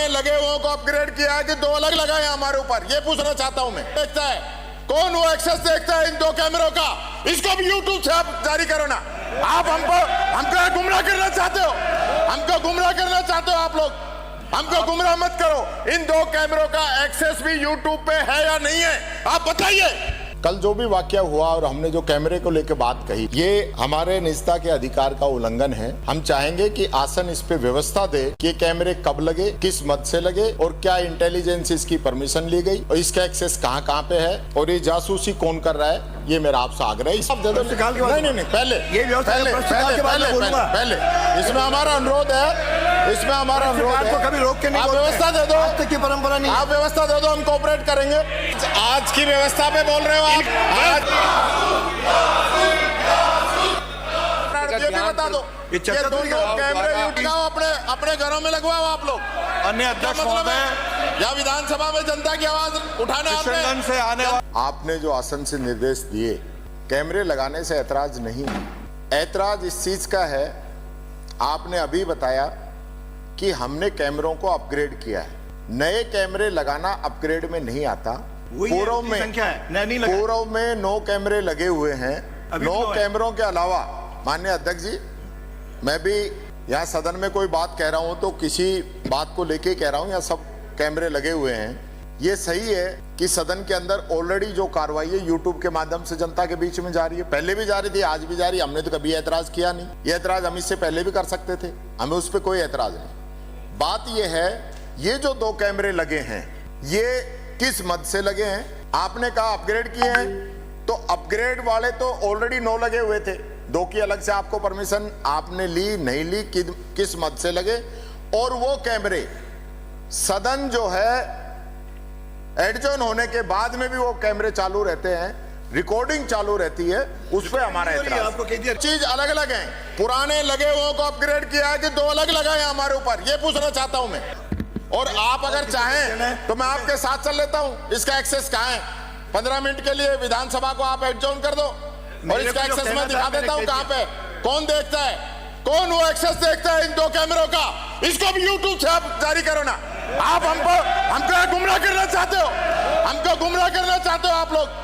लगे हुओं को अपग्रेड किया है कि दो अलग लगाए हैं हमारे ऊपर, ये पूछना चाहता हूं मैं। देखता है कौन वो एक्सेस देखता है इन दो कैमरों का, इसको भी यूट्यूब से आप जारी करो ना। आप हमको गुमराह करना चाहते हो, हमको गुमराह करना चाहते हो आप लोग, हमको गुमराह मत करो। इन दो कैमरों का एक्सेस भी यूट्यूब पे है या नहीं है, आप बताइए। कल जो भी वाकया हुआ और हमने जो कैमरे को लेकर बात कही, ये हमारे निजता के अधिकार का उल्लंघन है। हम चाहेंगे कि आसन इस पे व्यवस्था दे कि ये कैमरे कब लगे, किस मद से लगे और क्या इंटेलिजेंस इसकी परमिशन ली गई और इसका एक्सेस कहाँ कहाँ पे है और ये जासूसी कौन कर रहा है, ये मेरा आपसे आग्रह है। सब नहीं, पहले इसमें हमारा अनुरोध है, इसमें हमारा अनुरोध है, कभी रोक के नहीं, आप व्यवस्था दे दो। आज तक की परंपरा नहीं, आप व्यवस्था दे दो, हम कोऑपरेट करेंगे। आज की व्यवस्था पे बोल रहे हो आप, आज ये भी बता दो, ये दोनों कैमरे अपने घरों में लगवाओ आप लोग। अन्य अध्यक्ष महोदय, या विधानसभा में जनता की आवाज उठाने से आने आपने जो आसन से निर्देश दिए, कैमरे लगाने से ऐतराज नहीं है। ऐतराज इस चीज का है, आपने अभी बताया कि हमने कैमरों को अपग्रेड किया है। नए कैमरे लगाना अपग्रेड में नहीं आता। पूर्व में 9 कैमरे लगे हुए हैं। 9 कैमरों के अलावा माननीय अध्यक्ष जी, मैं भी यहाँ सदन में कोई बात कह रहा हूं तो किसी बात को लेके कह रहा हूं, यहाँ सब कैमरे लगे हुए हैं। ये सही है कि सदन के अंदर ऑलरेडी जो कार्रवाई है यूट्यूब के माध्यम से जनता के बीच में जा रही है, पहले भी जा रही थी, आज भी जा रही है। हमने तो कभी ऐतराज किया नहीं, ये ऐतराज हम इससे पहले भी कर सकते थे, हमें उस पर कोई ऐतराज नहीं। बात यह है, ये जो 2 कैमरे लगे हैं ये किस मद से लगे हैं? आपने कहा अपग्रेड किए हैं, तो अपग्रेड वाले तो ऑलरेडी 9 लगे हुए थे। 2 की अलग से आपको परमिशन आपने ली नहीं ली, किस मद से लगे? और वो कैमरे सदन जो है एडजॉर्न होने के बाद में भी वो कैमरे चालू रहते हैं, रिकॉर्डिंग चालू रहती है, उस पर हमारा एतराज। चीज अलग अलग है, पुराने लगे हुओं को अपग्रेड किया है कि 2 अलग लगाए हैं हमारे ऊपर, ये पूछना चाहता हूं मैं। और आप अगर चाहें तो मैं आपके साथ चल लेता हूं। इसका एक्सेस कहां है? 15 मिनट के लिए विधानसभा को आप एडजॉर्न कर दो और इसका एक्सेस मैं दिखा देता हूं कहां पे, कौन देखता है, कौन वो एक्सेस देखता है इन 2 कैमरों का, इसको भी यूट्यूब से आप जारी करो ना। आप हमको गुमराह करना चाहते हो, हमको गुमराह करना चाहते हो आप लोग।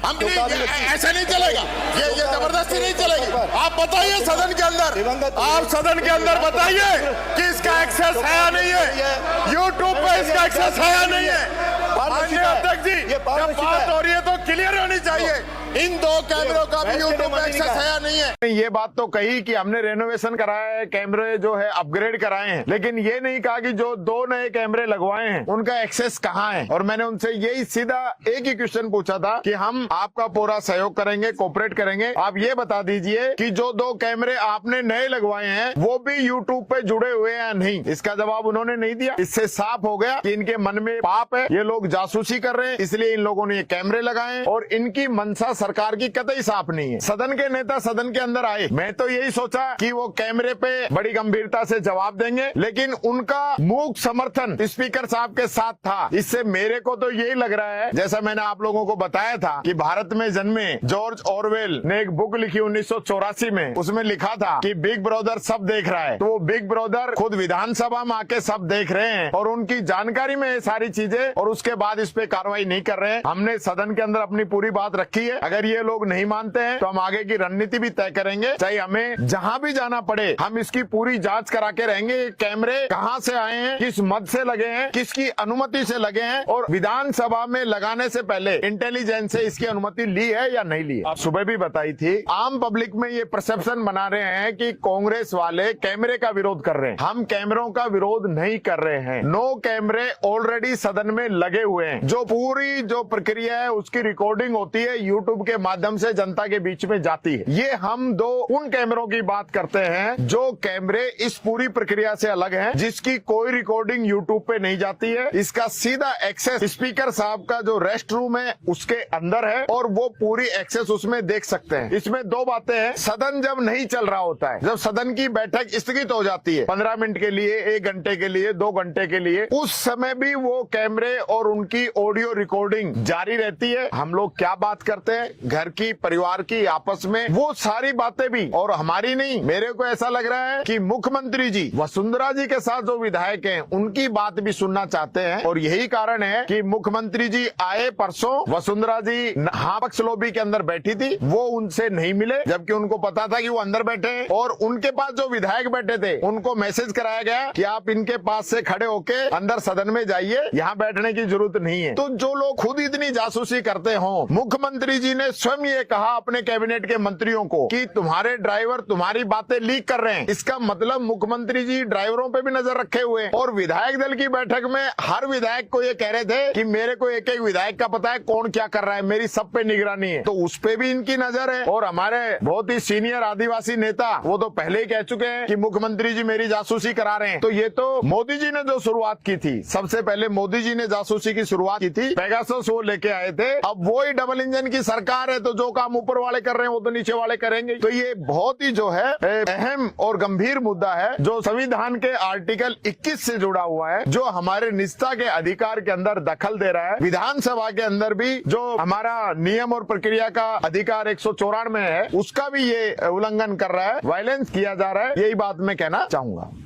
हम ऐसे नहीं चलेगा, ये जबरदस्ती नहीं चलेगी। आप बताइए सदन के अंदर, आप सदन के अंदर बताइए कि इसका एक्सेस है या नहीं है, यूट्यूब पे इसका एक्सेस है या नहीं है। माननीय अध्यक्ष जी, जब बात हो रही है तो क्लियर होनी चाहिए, इन 2 कैमरों का भी यूट्यूब पे एक्सेस है या नहीं है। ये बात तो कही कि हमने रेनोवेशन कराया है, कैमरे जो है अपग्रेड कराए हैं, लेकिन ये नहीं कहा कि जो 2 नए कैमरे लगवाए हैं उनका एक्सेस कहाँ है। और मैंने उनसे यही सीधा एक ही क्वेश्चन पूछा था कि हम आपका पूरा सहयोग करेंगे, कोऑपरेट करेंगे, आप ये बता दीजिए कि जो 2 कैमरे आपने नए लगवाए हैं वो भी यूट्यूब पे जुड़े हुए हैं या नहीं। इसका जवाब उन्होंने नहीं दिया। इससे साफ हो गया कि इनके मन में पाप है, ये लोग जासूसी कर रहे हैं, इसलिए इन लोगों ने ये कैमरे लगाए हैं और इनकी मंशा सरकार की कतई साफ नहीं है। सदन के नेता सदन के अंदर आए, मैं तो यही सोचा कि वो कैमरे पे बड़ी गंभीरता से जवाब देंगे, लेकिन उनका मूक समर्थन स्पीकर साहब के साथ था। इससे मेरे को तो यही लग रहा है, जैसा मैंने आप लोगों को बताया था कि भारत में जन्मे जॉर्ज ऑरवेल ने एक बुक लिखी 1984 में, उसमें लिखा था कि बिग ब्रदर सब देख रहा है। तो वो बिग ब्रदर खुद विधानसभा में आके सब देख रहे हैं और उनकी जानकारी में ये सारी चीजें, और उसके बाद इस पे कार्रवाई नहीं कर रहे हैं। हमने सदन के अंदर अपनी पूरी बात रखी है, अगर ये लोग नहीं मानते हैं तो हम आगे की रणनीति भी तय करेंगे, चाहे हमें जहां भी जाना पड़े हम इसकी पूरी जांच करा के रहेंगे। कैमरे कहां से आए हैं, किस मद से लगे हैं, किसकी अनुमति से लगे हैं और विधानसभा में लगाने से पहले इंटेलिजेंस से इसकी अनुमति ली है या नहीं ली है। आप सुबह भी बताई थी, आम पब्लिक में ये परसेप्शन बना रहे हैं कि कांग्रेस वाले कैमरे का विरोध कर रहे हैं। हम कैमरों का विरोध नहीं कर रहे हैं। 9 कैमरे ऑलरेडी सदन में लगे हुए हैं, जो पूरी जो प्रक्रिया है उसकी रिकॉर्डिंग होती है, यूट्यूब के माध्यम से जनता के बीच में जाती है। ये हम 2 उन कैमरों की बात करते हैं जो कैमरे इस पूरी प्रक्रिया से अलग हैं, जिसकी कोई रिकॉर्डिंग यूट्यूब पे नहीं जाती है। इसका सीधा एक्सेस स्पीकर साहब का जो रेस्ट रूम है उसके अंदर है और वो पूरी एक्सेस उसमें देख सकते हैं। इसमें 2 बातें हैं, सदन जब नहीं चल रहा होता है, जब सदन की बैठक स्थगित हो जाती है 15 मिनट के लिए, 1 घंटे के लिए, 2 घंटे के लिए, उस समय भी वो कैमरे और उनकी ऑडियो रिकॉर्डिंग जारी रहती है, हम लोग क्या बात करते हैं घर की, परिवार की, आपस में, वो सारी बातें भी, और हमारी नहीं, मेरे को ऐसा लग रहा है कि मुख्यमंत्री जी वसुंधरा जी के साथ जो विधायक हैं उनकी बात भी सुनना चाहते हैं। और यही कारण है कि मुख्यमंत्री जी आए परसों, वसुंधरा जी हाँ पक्ष लॉबी के अंदर बैठी थी, वो उनसे नहीं मिले, जबकि उनको पता था कि वो अंदर बैठे हैं। और उनके पास जो विधायक बैठे थे उनको मैसेज कराया गया कि आप इनके पास से खड़े होके अंदर सदन में जाइए, यहाँ बैठने की जरूरत नहीं है। तो जो लोग खुद इतनी जासूसी करते हो, मुख्यमंत्री जी ने स्वयं ये कहा अपने कैबिनेट के मंत्रियों को कि तुम्हारे ड्राइवर तुम्हारी बातें लीक कर रहे हैं। इसका मतलब मुख्यमंत्री जी ड्राइवरों पे भी नजर रखे हुए हैं। और विधायक दल की बैठक में हर विधायक को ये कह रहे थे कि मेरे को एक एक विधायक का पता है कौन क्या कर रहा है, मेरी सब पे निगरानी है। तो उस पे भी इनकी नजर है। और हमारे बहुत ही सीनियर आदिवासी नेता वो तो पहले ही कह चुके हैं कि मुख्यमंत्री जी मेरी जासूसी करा रहे हैं। तो ये तो मोदी जी ने जो शुरुआत की थी, सबसे पहले मोदी जी ने जासूसी की शुरुआत की थी, पेगासस वो लेके आए थे। अब वो ही डबल इंजन की सरकार है, तो जो काम ऊपर वाले कर रहे हैं वो तो नीचे वाले करेंगे। तो ये बहुत ही जो है अहम और गंभीर मुद्दा है जो संविधान के आर्टिकल 21 से जुड़ा हुआ है, जो हमारे निजता के अधिकार के अंदर दखल दे रहा है। विधानसभा के अंदर भी जो हमारा नियम और प्रक्रिया का अधिकार 194 है, उसका भी ये उल्लंघन कर रहा है, वायलेंस किया जा रहा है। यही बात मैं कहना चाहूंगा।